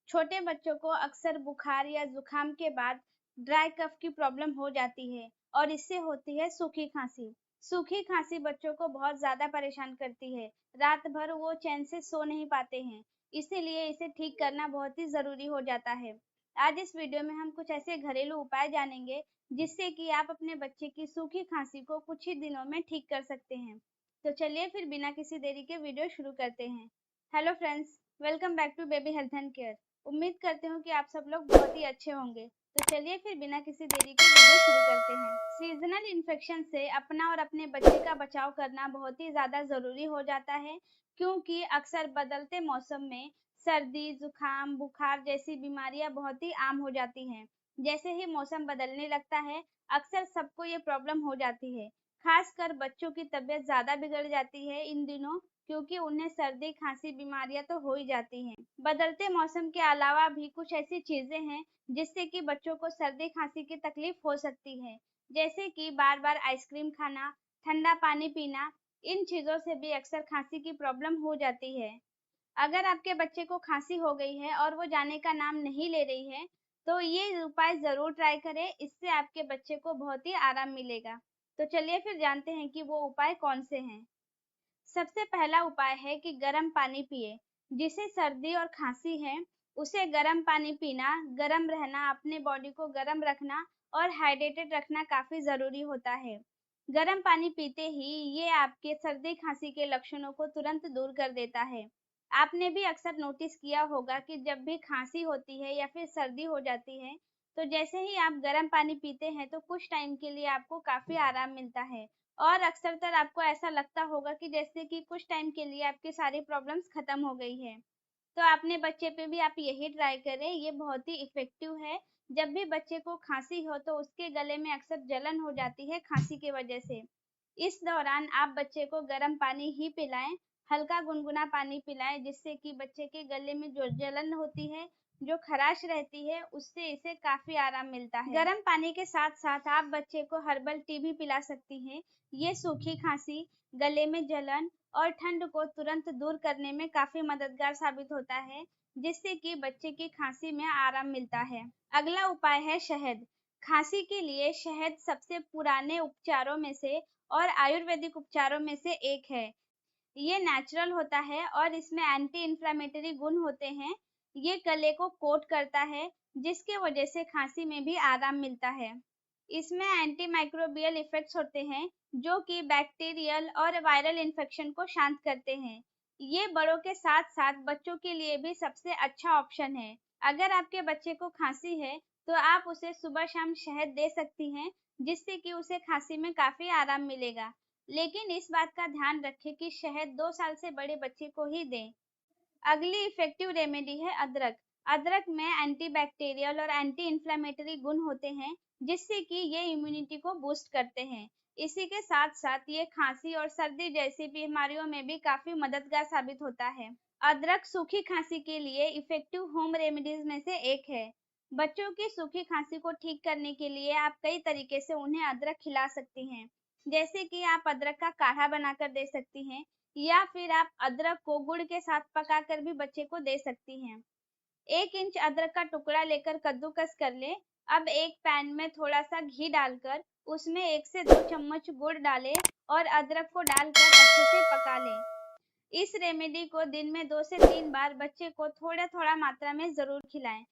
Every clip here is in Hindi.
छोटे बच्चों को अक्सर बुखार या जुकाम के बाद ड्राई कफ की प्रॉब्लम हो जाती है और इससे होती है सूखी खांसी। सूखी खांसी बच्चों को बहुत ज्यादा परेशान करती है। रात भर वो चैन से सो नहीं पाते हैं, इसीलिए इसे ठीक करना बहुत ही जरूरी हो जाता है। आज इस वीडियो में हम कुछ ऐसे घरेलू उपाय जानेंगे जिससे कि आप अपने बच्चे की सूखी खांसी को कुछ ही दिनों में ठीक कर सकते हैं। तो चलिए फिर बिना किसी देरी के वीडियो शुरू करते हैं। Hello friends, welcome back to baby health and care. उम्मीद करती हूँ कि आप सब लोग बहुत ही अच्छे होंगे। तो चलिए फिर बिना किसी देरी के वीडियो शुरू करते हैं। सीजनल इन्फेक्शन से अपना और अपने बच्चे का बचाव करना बहुत ही ज्यादा जरूरी हो जाता है, क्योंकि अक्सर बदलते मौसम में सर्दी, जुकाम, बुखार जैसी बीमारियां बहुत ही आम हो जाती हैं। जैसे ही मौसम बदलने लगता है, अक्सर सबको ये प्रॉब्लम हो जाती है। खासकर बच्चों की तबीयत ज्यादा बिगड़ जाती है इन दिनों, क्योंकि उन्हें सर्दी, खांसी बीमारियां तो हो ही जाती हैं। बदलते मौसम के अलावा भी कुछ ऐसी चीजें हैं जिससे कि बच्चों को सर्दी, खांसी की तकलीफ हो सकती है। जैसे कि बार बार आइसक्रीम खाना, ठंडा पानी पीना, इन चीजों से भी अक्सर खांसी की प्रॉब्लम हो जाती है। अगर आपके बच्चे को खांसी हो गई है और वो जाने का नाम नहीं ले रही है, तो ये उपाय जरूर ट्राई करें। इससे आपके बच्चे को बहुत ही आराम मिलेगा। तो चलिए फिर जानते हैं कि वो उपाय कौन से हैं। सबसे पहला उपाय है कि गर्म पानी पिए। जिसे सर्दी और खांसी है, उसे गर्म पानी पीना, गर्म रहना, अपने बॉडी को गर्म रखना और हाइड्रेटेड रखना काफी जरूरी होता है। गर्म पानी पीते ही ये आपके सर्दी खांसी के लक्षणों को तुरंत दूर कर देता है। आपने भी अक्सर नोटिस किया होगा कि जब भी खांसी होती है या फिर सर्दी हो जाती है, तो जैसे ही आप गर्म पानी पीते हैं तो कुछ टाइम के लिए आपको काफी आराम मिलता है और अक्सरतर आपको ऐसा लगता होगा कि जैसे कि कुछ टाइम के लिए आपकी सारी प्रॉब्लम्स खत्म हो गई है। तो अपने बच्चे पे भी आप यही ट्राई करें, ये बहुत ही इफेक्टिव है। जब भी बच्चे को खांसी हो तो उसके गले में अक्सर जलन हो जाती है खांसी की वजह से। इस दौरान आप बच्चे को गर्म पानी ही पिलाएं, हल्का गुनगुना पानी पिलाएं, जिससे कि बच्चे के गले में जो जलन होती है, जो खराश रहती है, उससे इसे काफी आराम मिलता है। गर्म पानी के साथ साथ आप बच्चे को हर्बल टी भी पिला सकती हैं। ये सूखी खांसी, गले में जलन और ठंड को तुरंत दूर करने में काफी मददगार साबित होता है, जिससे कि बच्चे की खांसी में आराम मिलता है। अगला उपाय है शहद। खांसी के लिए शहद सबसे पुराने उपचारों में से और आयुर्वेदिक उपचारों में से एक है। ये नेचुरल होता है और इसमें एंटी इन्फ्लेमेटरी गुण होते हैं। ये गले को कोट करता है, जिसके वजह से खांसी में भी आराम मिलता है। इसमें एंटी माइक्रोबियल इफेक्ट्स होते हैं, जो कि बैक्टीरियल और वायरल इन्फेक्शन को शांत करते हैं। ये बड़ों के साथ साथ बच्चों के लिए भी सबसे अच्छा ऑप्शन है। अगर आपके बच्चे को खांसी है, तो आप उसे सुबह शाम शहद दे सकती हैं, जिससे कि उसे खांसी में काफी आराम मिलेगा। लेकिन इस बात का ध्यान रखें कि शहद 2 साल से बड़े बच्चे को ही दें। अगली इफेक्टिव रेमेडी है अदरक। अदरक में एंटीबैक्टीरियल और एंटी इन्फ्लेमेटरी गुण होते हैं, जिससे कि ये इम्यूनिटी को बूस्ट करते हैं। इसी के साथ साथ ये खांसी और सर्दी जैसी बीमारियों में भी काफी मददगार साबित होता है। अदरक सूखी खांसी के लिए इफेक्टिव होम रेमेडीज में से एक है। बच्चों की सूखी खांसी को ठीक करने के लिए आप कई तरीके से उन्हें अदरक खिला सकती हैं। जैसे कि आप अदरक का काढ़ा बनाकर दे सकती हैं, या फिर आप अदरक को गुड़ के साथ पकाकर भी बच्चे को दे सकती हैं। 1 इंच अदरक का टुकड़ा लेकर कद्दूकस कर लें। अब एक पैन में थोड़ा सा घी डालकर उसमें 1 से 2 चम्मच गुड़ डालें और अदरक को डालकर अच्छे से पका लें। इस रेमेडी को दिन में 2 से 3 बार बच्चे को थोड़ा-थोड़ा मात्रा में ज़रूर खिलाएं।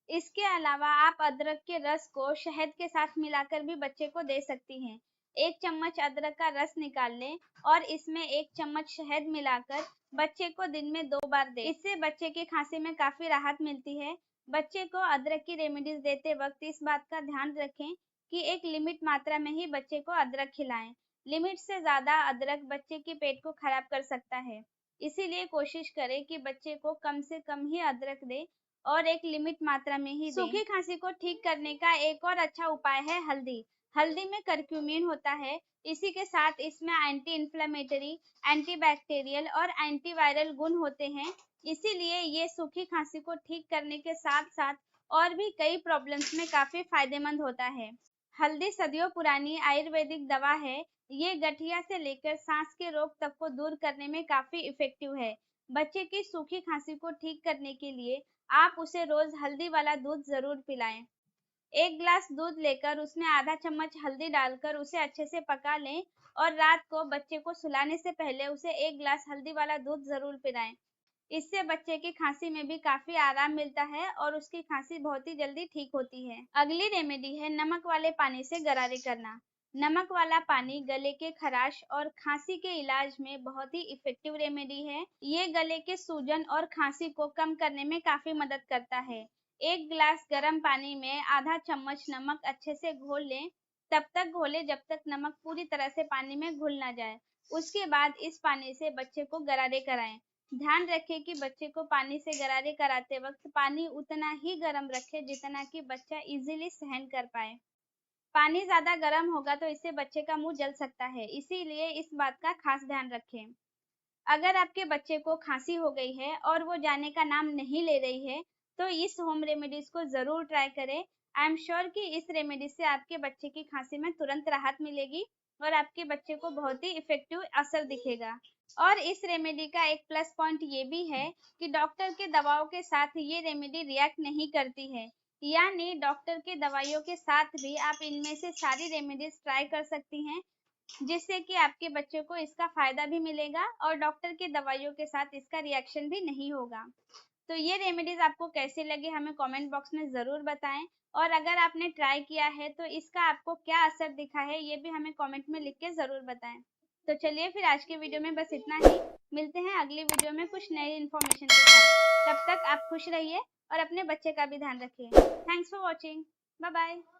इसके अलावा आप अदरक के रस को शहद के साथ मिलाकर भी बच्चे को दे सकती हैं। 1 चम्मच अदरक का रस निकाल लें और इसमें 1 चम्मच शहद मिलाकर बच्चे को दिन में 2 बार दें। इससे बच्चे की खांसी में काफी राहत मिलती है। बच्चे को अदरक की रेमेडीज देते वक्त इस बात का ध्यान रखें कि एक लिमिट मात्रा में ही बच्चे को अदरक खिलाएं। लिमिट से ज्यादा अदरक बच्चे के पेट को खराब कर सकता है। इसीलिए कोशिश करें कि बच्चे को कम से कम ही अदरक दें और एक लिमिट मात्रा में ही दें। सूखी खांसी को ठीक करने का एक और अच्छा उपाय है हल्दी। हल्दी में करक्यूमिन होता है। इसी के साथ इसमें एंटी इन्फ्लेमेटरी, एंटीबैक्टीरियल और एंटीवायरल गुण होते हैं। इसीलिए ये सूखी खांसी को ठीक करने के साथ साथ और भी कई प्रॉब्लम्स में काफी फायदेमंद होता है। हल्दी सदियों पुरानी आयुर्वेदिक दवा है। ये गठिया से लेकर सांस के रोग तक को दूर करने में काफी इफेक्टिव है। बच्चे की सूखी खांसी को ठीक करने के लिए आप उसे रोज हल्दी वाला दूध जरूर पिलाएं। 1 ग्लास दूध लेकर उसमें आधा चम्मच हल्दी डालकर उसे अच्छे से पका लें और रात को बच्चे को सुलाने से पहले उसे 1 ग्लास हल्दी वाला दूध जरूर पिलाएं। इससे बच्चे की खांसी में भी काफी आराम मिलता है और उसकी खांसी बहुत ही जल्दी ठीक होती है। अगली रेमेडी है नमक वाले पानी से गरारे करना। नमक वाला पानी गले के खराश और खांसी के इलाज में बहुत ही इफेक्टिव रेमेडी है। ये गले के सूजन और खांसी को कम करने में काफी मदद करता है। 1 गिलास गर्म पानी में आधा चम्मच नमक अच्छे से घोल लें। तब तक घोलें जब तक नमक पूरी तरह से पानी में घुल ना जाए। उसके बाद इस पानी से बच्चे को गरारे कराएं। ध्यान रखें कि बच्चे को पानी से गरारे कराते वक्त पानी उतना ही गर्म रखें जितना कि बच्चा इजीली सहन कर पाए। पानी ज्यादा गर्म होगा तो इससे बच्चे का मुंह जल सकता है, इसीलिए इस बात का खास ध्यान रखें। अगर आपके बच्चे को खांसी हो गई है और वो जाने का नाम नहीं ले रही है, तो इस होम रेमेडीज को जरूर ट्राई करें। आई एम श्योर कि इस रेमेडी से आपके बच्चे की खांसी में तुरंत राहत मिलेगी और आपके बच्चे को बहुत ही इफेक्टिव असर दिखेगा। और इस रेमेडी का एक प्लस पॉइंट ये भी है कि डॉक्टर के दवाओं के साथ ये रेमेडी रिएक्ट नहीं करती है, यानी डॉक्टर के दवाइयों के साथ भी आप इनमें से सारी रेमेडीज ट्राई कर सकती हैं, जिससे कि आपके बच्चे को इसका फायदा भी मिलेगा और डॉक्टर की दवाइयों के साथ इसका रिएक्शन भी नहीं होगा। तो ये रेमेडीज आपको कैसे लगे हमें कमेंट बॉक्स में ज़रूर बताएं और अगर आपने ट्राई किया है तो इसका आपको क्या असर दिखा है ये भी हमें कमेंट में लिख के ज़रूर बताएं। तो चलिए फिर आज के वीडियो में बस इतना ही। मिलते हैं अगली वीडियो में कुछ नई इन्फॉर्मेशन के साथ। तब तक आप खुश रहिए और अपने बच्चे का भी ध्यान रखिए। Thanks for watching. Bye bye.